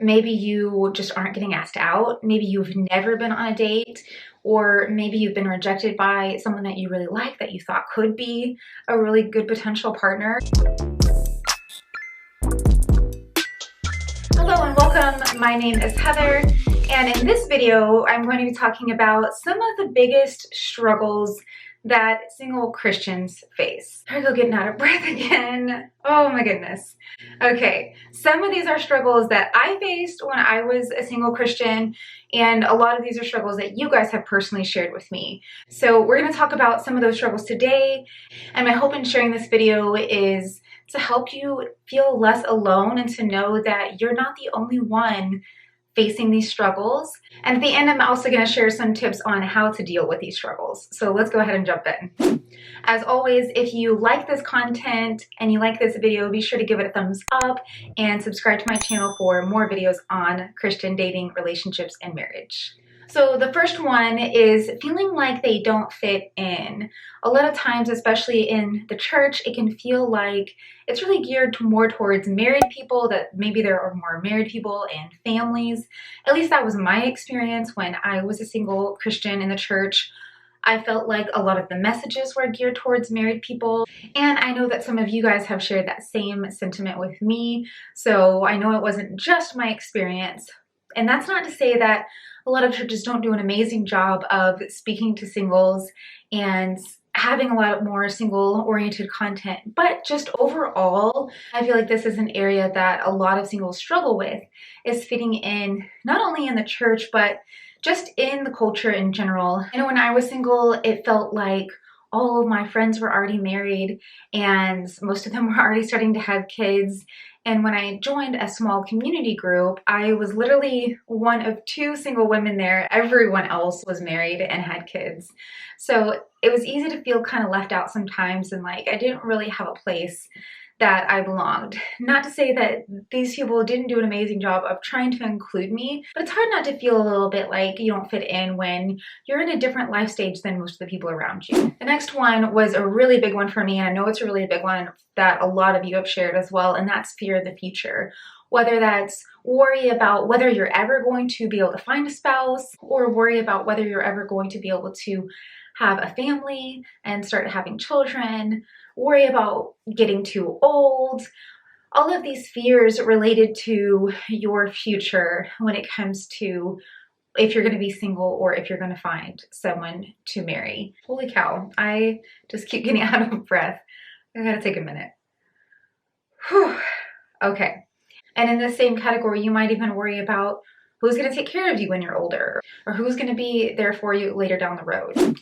maybe you just aren't getting asked out. Maybe you've never been on a date, or maybe you've been rejected by someone that you really like that you thought could be a really good potential partner. Hello and welcome. My name is Heather, and in this video I'm going to be talking about some of the biggest struggles that single Christians face. I go getting out of breath again. Oh my goodness. Okay, some of these are struggles that I faced when I was a single Christian, and a lot of these are struggles that you guys have personally shared with me. So we're going to talk about some of those struggles today, and my hope in sharing this video is to help you feel less alone and to know that you're not the only one facing these struggles. And at the end, I'm also going to share some tips on how to deal with these struggles. So let's go ahead and jump in. As always, if you like this content and you like this video, be sure to give it a thumbs up and subscribe to my channel for more videos on Christian dating, relationships, and marriage. So the first one is feeling like they don't fit in. A lot of times, especially in the church, it can feel like it's really geared more towards married people, that maybe there are more married people and families. At least that was my experience when I was a single Christian in the church. I felt like a lot of the messages were geared towards married people. And I know that some of you guys have shared that same sentiment with me. So I know it wasn't just my experience. And that's not to say that a lot of churches don't do an amazing job of speaking to singles and having a lot more single-oriented content. But just overall, I feel like this is an area that a lot of singles struggle with, is fitting in, not only in the church, but just in the culture in general. I know when I was single, it felt like all of my friends were already married and most of them were already starting to have kids. And when I joined a small community group, I was literally one of two single women there. Everyone else was married and had kids. So it was easy to feel kind of left out sometimes, and like I didn't really have a place that I belonged. Not to say that these people didn't do an amazing job of trying to include me, but it's hard not to feel a little bit like you don't fit in when you're in a different life stage than most of the people around you. The next one was a really big one for me, and I know it's a really big one that a lot of you have shared as well, and that's fear of the future. Whether that's worry about whether you're ever going to be able to find a spouse, or worry about whether you're ever going to be able to have a family and start having children, worry about getting too old, all of these fears related to your future when it comes to if you're going to be single or if you're going to find someone to marry. Holy cow, I just keep getting out of breath. I gotta take a minute. Whew. Okay. And in the same category, you might even worry about who's going to take care of you when you're older, or who's going to be there for you later down the road.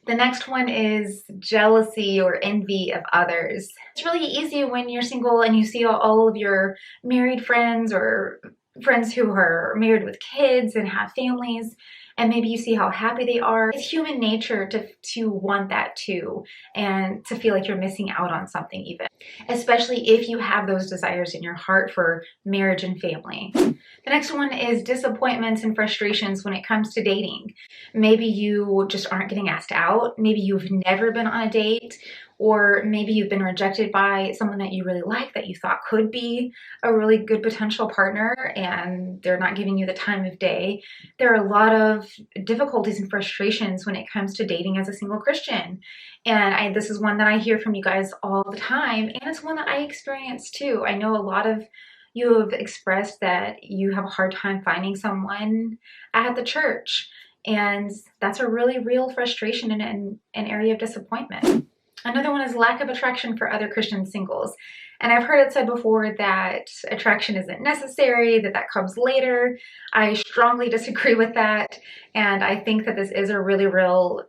The next one is jealousy or envy of others. It's really easy when you're single and you see all of your married friends or friends who are married with kids and have families, and maybe you see how happy they are. It's human nature to want that too, and to feel like you're missing out on something even, especially if you have those desires in your heart for marriage and family. The next one is disappointments and frustrations when it comes to dating. Maybe you just aren't getting asked out. Maybe you've never been on a date, or maybe you've been rejected by someone that you really like that you thought could be a really good potential partner, and they're not giving you the time of day. There are a lot of difficulties and frustrations when it comes to dating as a single Christian. And this is one that I hear from you guys all the time, and it's one that I experience too. I know a lot of you have expressed that you have a hard time finding someone at the church, and that's a really real frustration and an area of disappointment. Another one is lack of attraction for other Christian singles. And I've heard it said before that attraction isn't necessary, that comes later. I strongly disagree with that. And I think that this is a really real,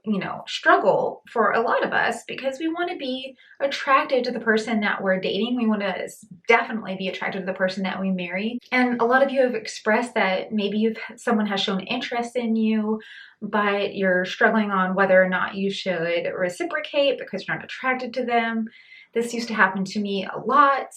struggle for a lot of us, because we want to be attracted to the person that we're dating. We want to definitely be attracted to the person that we marry. And a lot of you have expressed that maybe someone has shown interest in you, but you're struggling on whether or not you should reciprocate because you're not attracted to them. This used to happen to me a lot,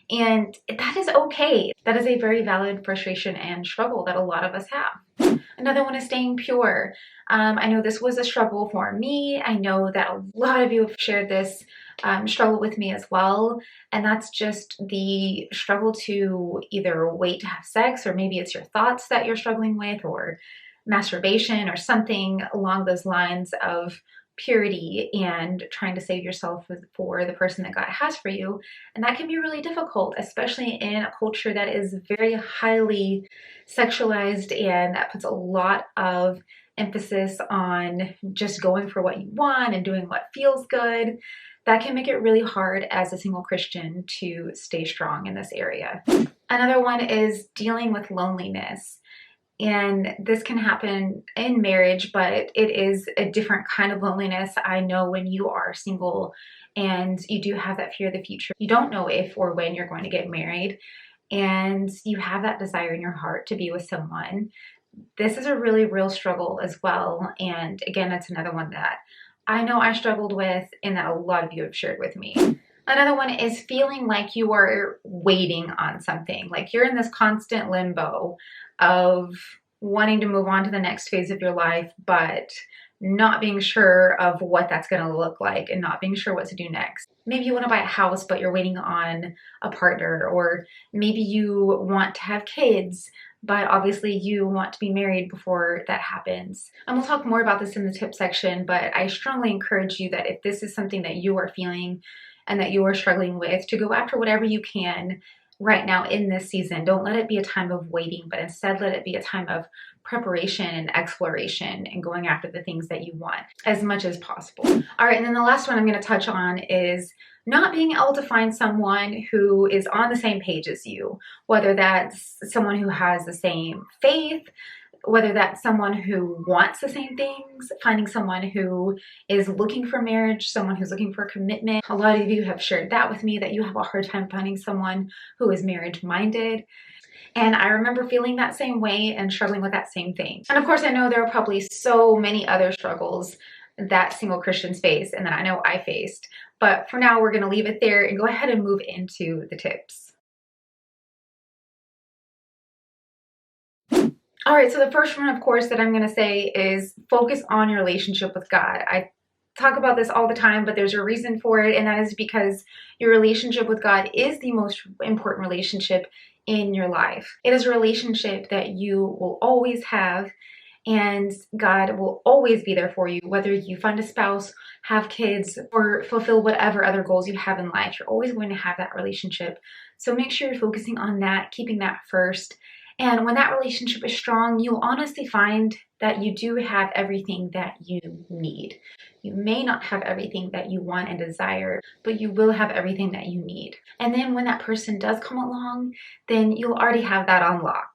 and that is okay. That is a very valid frustration and struggle that a lot of us have. Another one is staying pure. I know this was a struggle for me. I know that a lot of you have shared this struggle with me as well. And that's just the struggle to either wait to have sex, or maybe it's your thoughts that you're struggling with, or masturbation, or something along those lines of purity and trying to save yourself for the person that God has for you. And that can be really difficult, especially in a culture that is very highly sexualized and that puts a lot of emphasis on just going for what you want and doing what feels good. That can make it really hard as a single Christian to stay strong in this area. Another one is dealing with loneliness. And this can happen in marriage, but it is a different kind of loneliness. I know when you are single and you do have that fear of the future, you don't know if or when you're going to get married, and you have that desire in your heart to be with someone. This is a really real struggle as well. And again, it's another one that I know I struggled with and that a lot of you have shared with me. Another one is feeling like you are waiting on something, like you're in this constant limbo of wanting to move on to the next phase of your life, but not being sure of what that's going to look like and not being sure what to do next. Maybe you want to buy a house, but you're waiting on a partner, or maybe you want to have kids, but obviously you want to be married before that happens. And we'll talk more about this in the tip section, but I strongly encourage you that if this is something that you are feeling and that you are struggling with, to go after whatever you can right now in this season. Don't let it be a time of waiting, but instead let it be a time of preparation and exploration and going after the things that you want as much as possible. All right, and then the last one I'm going to touch on is not being able to find someone who is on the same page as you, whether that's someone who has the same faith, whether that's someone who wants the same things, finding someone who is looking for marriage, someone who's looking for commitment. A lot of you have shared that with me, that you have a hard time finding someone who is marriage-minded. And I remember feeling that same way and struggling with that same thing. And of course, I know there are probably so many other struggles that single Christians face and that I know I faced. But for now, we're going to leave it there and go ahead and move into the tips. All right, so the first one, of course, that I'm going to say is focus on your relationship with God. I talk about this all the time, but there's a reason for it, and that is because your relationship with God is the most important relationship in your life. It is a relationship that you will always have, and God will always be there for you, whether you find a spouse, have kids, or fulfill whatever other goals you have in life. You're always going to have that relationship. So make sure you're focusing on that, keeping that first. And when that relationship is strong, you'll honestly find that you do have everything that you need. You may not have everything that you want and desire, but you will have everything that you need. And then when that person does come along, then you'll already have that on lock.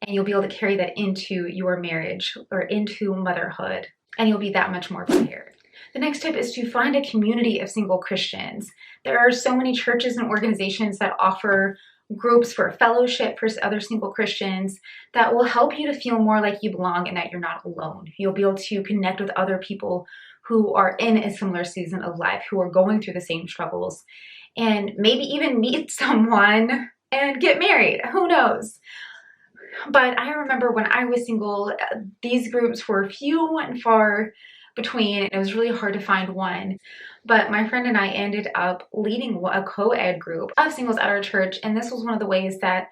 And you'll be able to carry that into your marriage or into motherhood. And you'll be that much more prepared. The next tip is to find a community of single Christians. There are so many churches and organizations that offer groups for fellowship for other single Christians that will help you to feel more like you belong and that you're not alone. You'll be able to connect with other people who are in a similar season of life, who are going through the same struggles, and maybe even meet someone and get married. Who knows? But I remember when I was single, these groups were few and far between. It was really hard to find one. But my friend and I ended up leading a co-ed group of singles at our church. And this was one of the ways that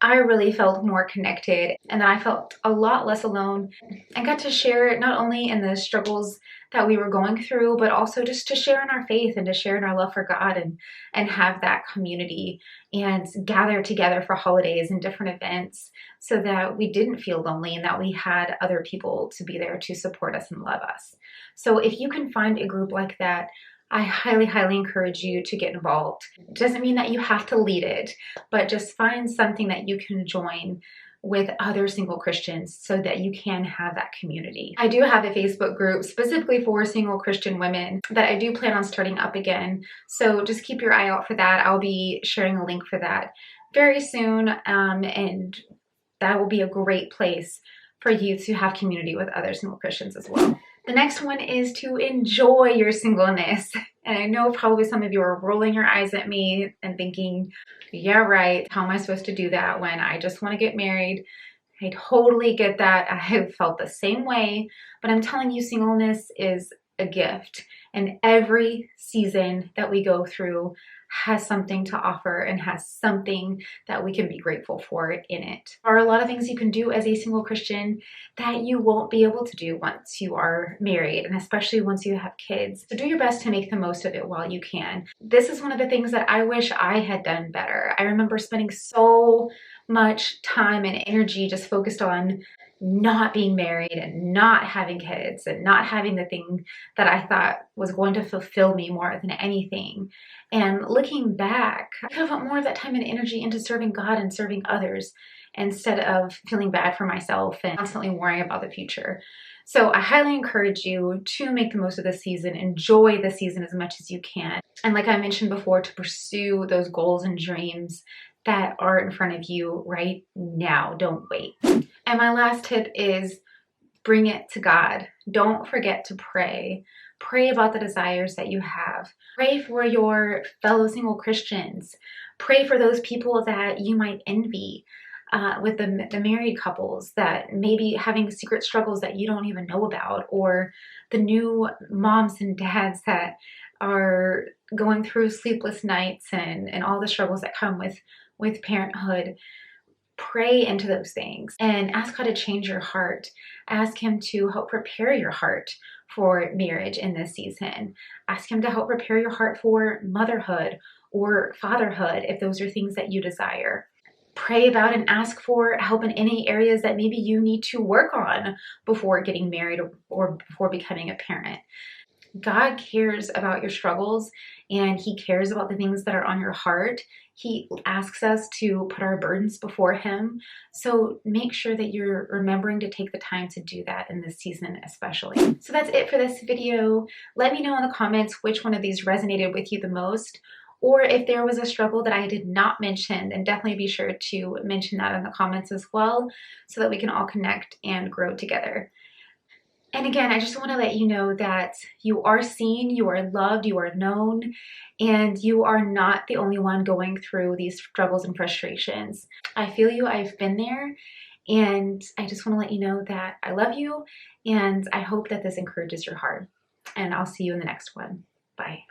I really felt more connected and that I felt a lot less alone and got to share not only in the struggles that we were going through, but also just to share in our faith and to share in our love for God and have that community and gather together for holidays and different events so that we didn't feel lonely and that we had other people to be there to support us and love us. So if you can find a group like that, I highly, highly encourage you to get involved. It doesn't mean that you have to lead it, but just find something that you can join with other single Christians so that you can have that community. I do have a Facebook group specifically for single Christian women that I do plan on starting up again. So just keep your eye out for that. I'll be sharing a link for that very soon. And that will be a great place for you to have community with other single Christians as well. The next one is to enjoy your singleness. And I know probably some of you are rolling your eyes at me and thinking, yeah, right. How am I supposed to do that when I just want to get married? I totally get that. I have felt the same way, but I'm telling you, singleness is a gift, and every season that we go through has something to offer and has something that we can be grateful for in it. There are a lot of things you can do as a single Christian that you won't be able to do once you are married, and especially once you have kids. So do your best to make the most of it while you can. This is one of the things that I wish I had done better. I remember spending so much time and energy just focused on not being married and not having kids and not having the thing that I thought was going to fulfill me more than anything. And looking back, I could have put more of that time and energy into serving God and serving others instead of feeling bad for myself and constantly worrying about the future. So I highly encourage you to make the most of this season, enjoy the season as much as you can. And like I mentioned before, to pursue those goals and dreams that are in front of you right now. Don't wait. And my last tip is bring it to God. Don't forget to pray. Pray about the desires that you have. Pray for your fellow single Christians. Pray for those people that you might envy, with the married couples that may be having secret struggles that you don't even know about, or the new moms and dads that are going through sleepless nights and all the struggles that come with parenthood. Pray into those things and ask God to change your heart. Ask Him to help prepare your heart for marriage in this season. Ask Him to help prepare your heart for motherhood or fatherhood if those are things that you desire. Pray about and ask for help in any areas that maybe you need to work on before getting married or before becoming a parent. God cares about your struggles, and He cares about the things that are on your heart. He asks us to put our burdens before Him. So make sure that you're remembering to take the time to do that in this season especially. So that's it for this video. Let me know in the comments which one of these resonated with you the most, or if there was a struggle that I did not mention, then definitely be sure to mention that in the comments as well, so that we can all connect and grow together. And again, I just want to let you know that you are seen, you are loved, you are known, and you are not the only one going through these struggles and frustrations. I feel you, I've been there, and I just want to let you know that I love you, and I hope that this encourages your heart. And I'll see you in the next one. Bye.